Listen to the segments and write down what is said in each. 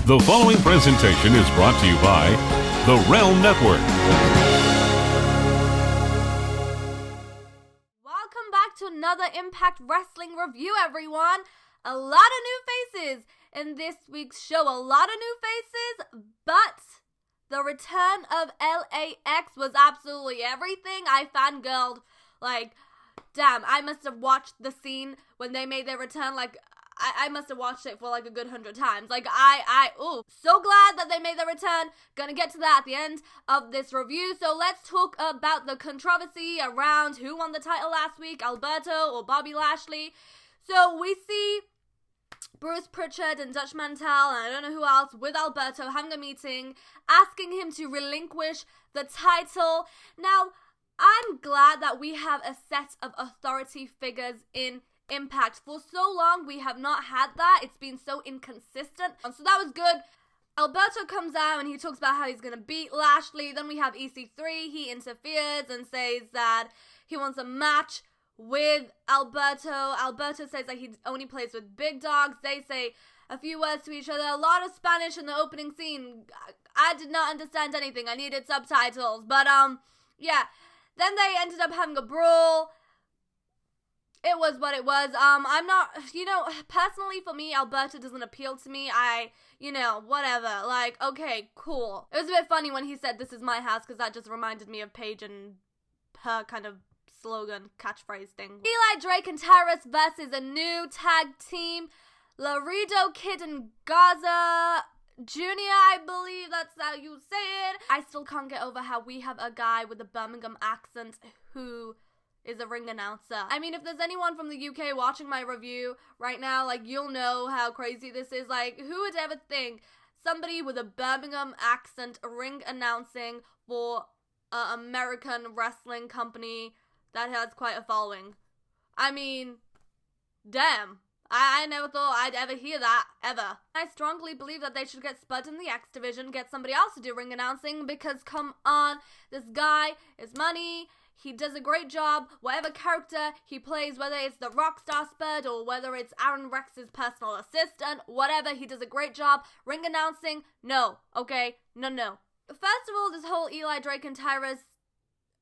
The following presentation is brought to you by the Realm Network. Welcome back to another Impact Wrestling review, everyone. A lot of new faces in this week's show. A lot of new faces, but the return of LAX was absolutely everything. I fangirled. Like, damn, I must have watched the scene when they made their return, like, I must have watched it for like a good 100 times. Like, so glad that they made their return. Gonna get to that at the end of this review. So let's talk about the controversy around who won the title last week, Alberto or Bobby Lashley. So we see Bruce Pritchard and Dutch Mantel, and I don't know who else, with Alberto having a meeting, asking him to relinquish the title. Now, I'm glad that we have a set of authority figures in Impact. For so long, we have not had that. It's been so inconsistent. So that was good. Alberto comes out and he talks about how he's going to beat Lashley. Then we have EC3. He interferes and says that he wants a match with Alberto. Alberto says that he only plays with big dogs. They say a few words to each other. A lot of Spanish in the opening scene. I did not understand anything. I needed subtitles. But, yeah. Then they ended up having a brawl. It was what it was. I'm not, personally for me, Alberto doesn't appeal to me. Whatever. Like, okay, cool. It was a bit funny when he said, "This is my house," because that just reminded me of Paige and her kind of slogan, catchphrase thing. Eli Drake and Tyrus versus a new tag team. Laredo Kid and Gaza Junior, I believe that's how you say it. I still can't get over how we have a guy with a Birmingham accent who is a ring announcer. I mean, if there's anyone from the UK watching my review right now, like, you'll know how crazy this is. Like, who would ever think somebody with a Birmingham accent ring announcing for an American wrestling company that has quite a following? I mean, damn. I never thought I'd ever hear that, ever. I strongly believe that they should get Spud in the X Division, get somebody else to do ring announcing, because, come on, this guy is money. He does a great job. Whatever character he plays, whether it's the Rockstar Spud or whether it's Aaron Rex's personal assistant, whatever, he does a great job. Ring announcing, no, okay? No. First of all, this whole Eli Drake and Tyrus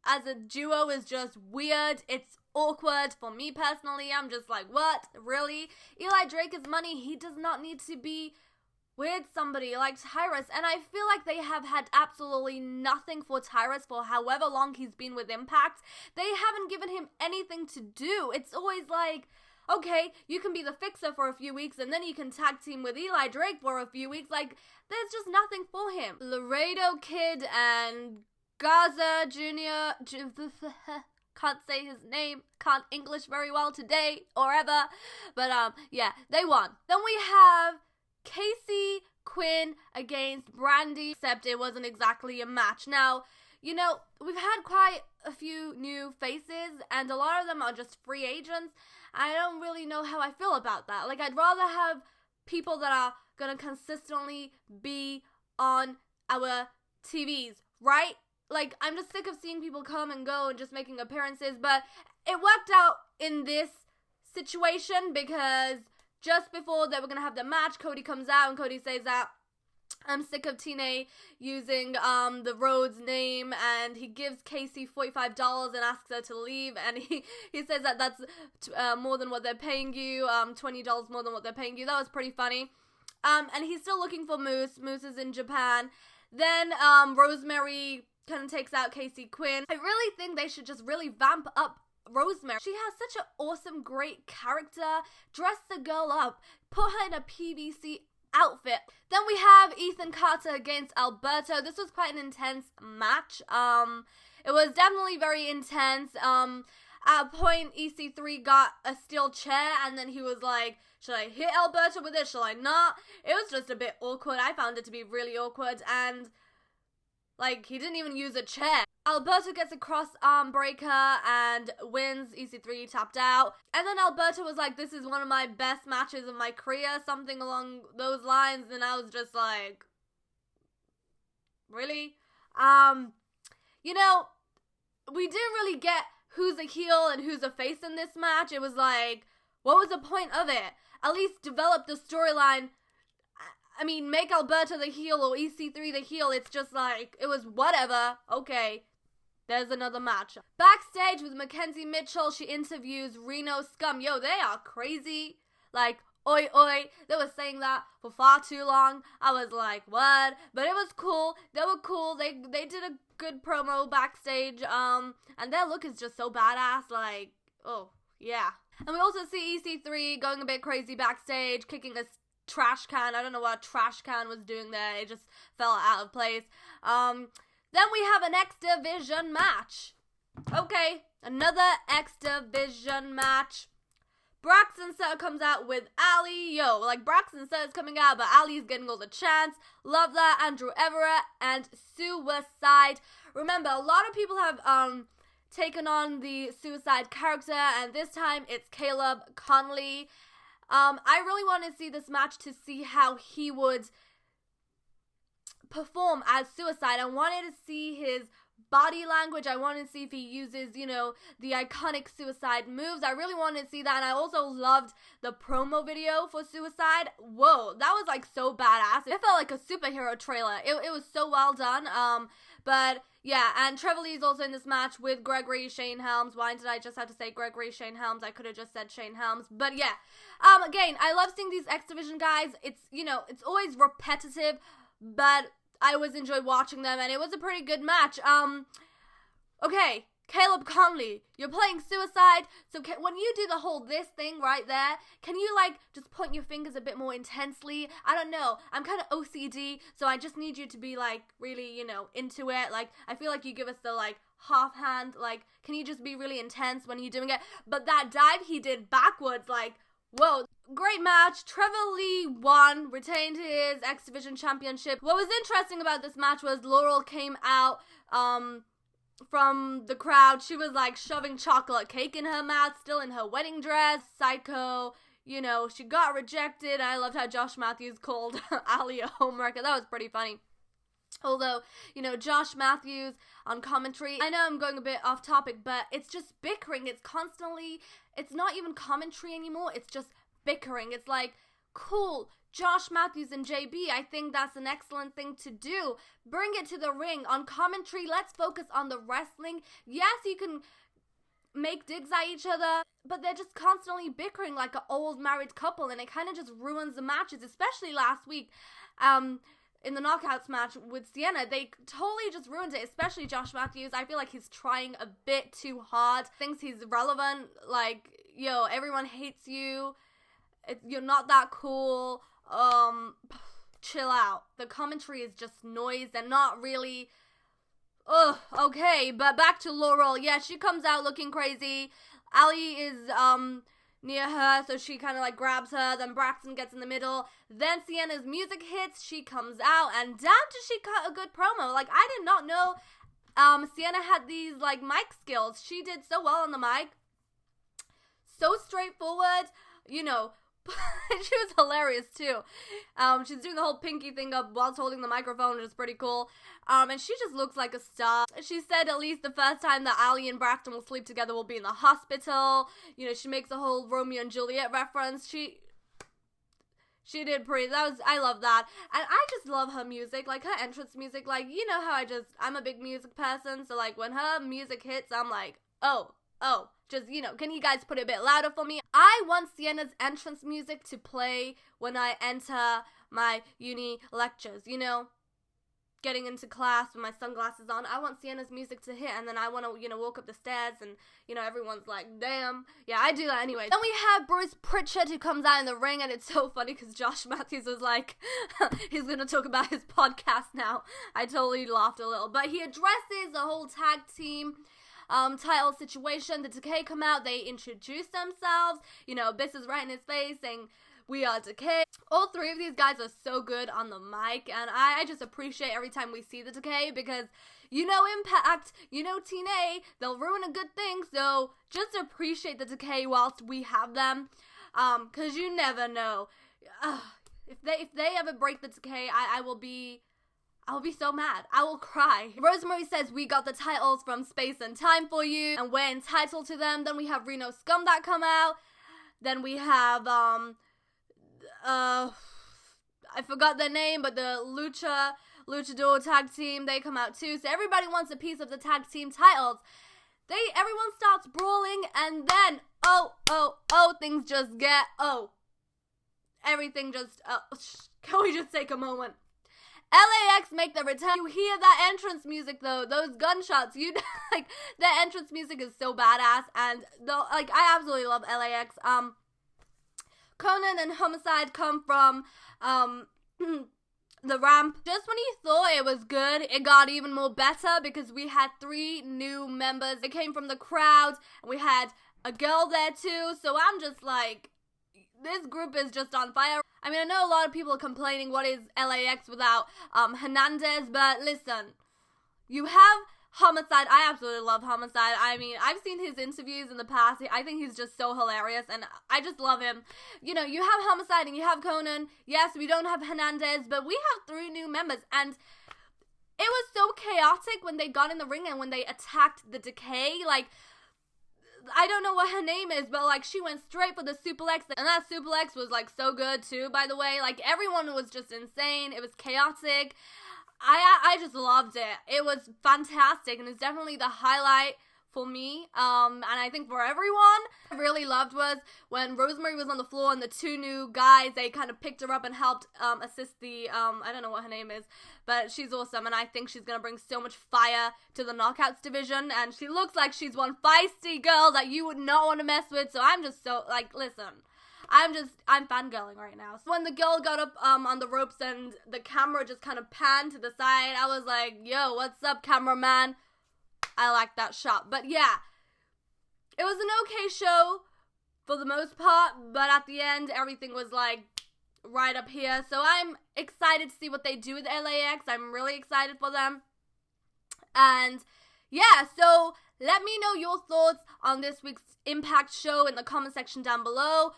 as a duo is just weird. It's awkward for me personally. I'm just like, what? Really? Eli Drake is money. He does not need to be with somebody like Tyrus, and I feel like they have had absolutely nothing for Tyrus for however long he's been with Impact. They haven't given him anything to do. It's always like, okay, you can be the fixer for a few weeks and then you can tag team with Eli Drake for a few weeks. Like, there's just nothing for him. Laredo Kid and Gaza Jr. Can't say his name, can't English very well today or ever, but yeah, they won. Then we have Casey Quinn against Brandy, except it wasn't exactly a match. Now, we've had quite a few new faces, and a lot of them are just free agents. I don't really know how I feel about that. Like, I'd rather have people that are gonna consistently be on our TVs, right? Like, I'm just sick of seeing people come and go and just making appearances, but it worked out in this situation because just before they were going to have the match, Cody comes out and Cody says that I'm sick of TNA using the Rhodes name, and he gives Casey $45 and asks her to leave, and he says that that's more than what they're paying you, $20 more than what they're paying you. That was pretty funny. And he's still looking for Moose. Moose is in Japan. Then Rosemary kind of takes out Casey Quinn. I really think they should just really vamp up Rosemary. She has such an awesome, great character. Dress the girl up. Put her in a PVC outfit. Then we have Ethan Carter against Alberto. This was quite an intense match. It was definitely very intense. At a point, EC3 got a steel chair, and then he was like, should I hit Alberto with it? Shall I not? It was just a bit awkward. I found it to be really awkward, and like, he didn't even use a chair. Alberto gets a cross arm breaker and wins. EC3 tapped out. And then Alberto was like, this is one of my best matches of my career, something along those lines. And I was just like, really? We didn't really get who's a heel and who's a face in this match. It was like, what was the point of it? At least develop the storyline. I mean, make Alberta the heel or EC3 the heel. It's just like, it was whatever. Okay, there's another match. Backstage with Mackenzie Mitchell, she interviews Reno Scum. Yo, they are crazy. Like, oi, oi. They were saying that for far too long. I was like, what? But it was cool. They were cool. They did a good promo backstage. And their look is just so badass. Like, oh, yeah. And we also see EC3 going a bit crazy backstage, kicking a trash can. I don't know what a trash can was doing there. It just fell out of place. Then we have an X Division match. Okay, another X Division match. Braxton Sutter comes out with Ali. Yo, like Braxton Sutter's coming out, but Ali's getting all the chants. Love that. Andrew Everett and Suicide. Remember, a lot of people have taken on the Suicide character, and this time it's Caleb Conley. I really want to see this match to see how he would perform as Suicide. I wanted to see his body language. I wanted to see if he uses, you know, the iconic Suicide moves. I really wanted to see that, and I also loved the promo video for Suicide. Whoa, that was like so badass. It felt like a superhero trailer. It was so well done. But yeah, and Trevor Lee's also in this match with Gregory Shane Helms. Why did I just have to say Gregory Shane Helms? I could have just said Shane Helms. But yeah, again, I love seeing these X Division guys. It's, you know, it's always repetitive, but I always enjoy watching them, and it was a pretty good match. Okay, Caleb Conley, you're playing Suicide, so when you do the whole this thing right there, can you, like, just point your fingers a bit more intensely? I don't know, I'm kind of OCD, so I just need you to be, like, really, you know, into it. Like, I feel like you give us the, like, half hand, like, can you just be really intense when you're doing it? But that dive he did backwards, like, whoa. Great match. Trevor Lee won, retained his X Division championship. What was interesting about this match was Laurel came out from the crowd. She was like shoving chocolate cake in her mouth, still in her wedding dress. Psycho. You know, she got rejected. I loved how Josh Matthews called Ali a homewrecker. That was pretty funny. Although, you know, Josh Matthews on commentary, I know I'm going a bit off topic, but it's just bickering. It's constantly, it's not even commentary anymore. It's just bickering. It's like, cool, Josh Matthews and JB, I think that's an excellent thing to do. Bring it to the ring. On commentary, let's focus on the wrestling. Yes, you can make digs at each other, but they're just constantly bickering like an old married couple, and it kind of just ruins the matches, especially last week. In the Knockouts match with Sienna, they totally just ruined it, especially Josh Matthews. I feel like he's trying a bit too hard, thinks he's relevant, like, yo, everyone hates you, you're not that cool, chill out. The commentary is just noise and not really, okay, but back to Laurel. Yeah, she comes out looking crazy. Ali is, near her, so she kind of like grabs her, then Braxton gets in the middle, then Sienna's music hits, she comes out, and damn does she cut a good promo. Like, I did not know Sienna had these like mic skills. She did so well on the mic, so straightforward, you know. She was hilarious too. She's doing the whole pinky thing up whilst holding the microphone, which is pretty cool. And she just looks like a star. She said at least the first time that Ali and Braxton will sleep together will be in the hospital. You know, she makes a whole Romeo and Juliet reference. She did pretty, I love that. And I just love her music, like her entrance music. Like, you know how I'm a big music person, so like when her music hits, I'm like, oh, just, you know, can you guys put it a bit louder for me? I want Sienna's entrance music to play when I enter my uni lectures, you know, getting into class with my sunglasses on. I want Sienna's music to hit, and then I want to, you know, walk up the stairs, and, you know, everyone's like, damn. Yeah, I do that anyway. Then we have Bruce Pritchard, who comes out in the ring, and it's so funny because Josh Matthews was like, he's going to talk about his podcast now. I totally laughed a little. But he addresses the whole tag team title situation. The Decay come out, they introduce themselves, you know, Abyss is right in his face saying, we are Decay. All three of these guys are so good on the mic, and I just appreciate every time we see the Decay, because you know Impact, you know TNA, they'll ruin a good thing, so just appreciate the Decay whilst we have them, cause you never know. If they ever break the Decay, I'll be so mad. I will cry. Rosemary says, we got the titles from Space and Time for you, and we're entitled to them. Then we have Reno Scum that come out. Then we have, I forgot their name, but the Luchador tag team, they come out too. So everybody wants a piece of the tag team titles. Everyone starts brawling, and then, things just get, everything just, can we just take a moment? LAX make the return. You hear that entrance music though, those gunshots, like, their entrance music is so badass, and I absolutely love LAX. Conan and Homicide come from, the ramp. Just when you thought it was good, it got even more better because we had 3 new members. They came from the crowd, and we had a girl there too, so I'm just like, this group is just on fire. I mean, I know a lot of people are complaining, what is LAX without Hernandez, but listen, you have Homicide. I absolutely love Homicide. I mean, I've seen his interviews in the past. I think he's just so hilarious, and I just love him. You know, you have Homicide and you have Conan. Yes, we don't have Hernandez, but we have 3 new members, and it was so chaotic when they got in the ring and when they attacked the Decay. Like, I don't know what her name is, but like, she went straight for the suplex, and that suplex was like so good too, by the way. Like, everyone was just insane. It was chaotic. I just loved it. It was fantastic, and it's definitely the highlight for me, and I think for everyone. What I really loved was when Rosemary was on the floor and the 2 new guys, they kind of picked her up and helped assist the, I don't know what her name is, but she's awesome, and I think she's gonna bring so much fire to the Knockouts division, and she looks like she's one feisty girl that you would not want to mess with, so I'm just so, like, listen, I'm fangirling right now. So when the girl got up on the ropes and the camera just kind of panned to the side, I was like, yo, what's up, cameraman? I like that shot. But yeah, it was an okay show for the most part, but at the end, everything was like right up here. So I'm excited to see what they do with LAX. I'm really excited for them. And yeah, so let me know your thoughts on this week's Impact show in the comment section down below.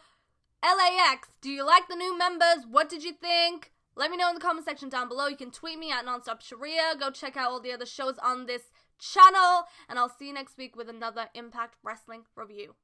LAX, do you like the new members? What did you think? Let me know in the comment section down below. You can tweet me at NonstopShariya. Go check out all the other shows on this channel, and I'll see you next week with another Impact Wrestling review.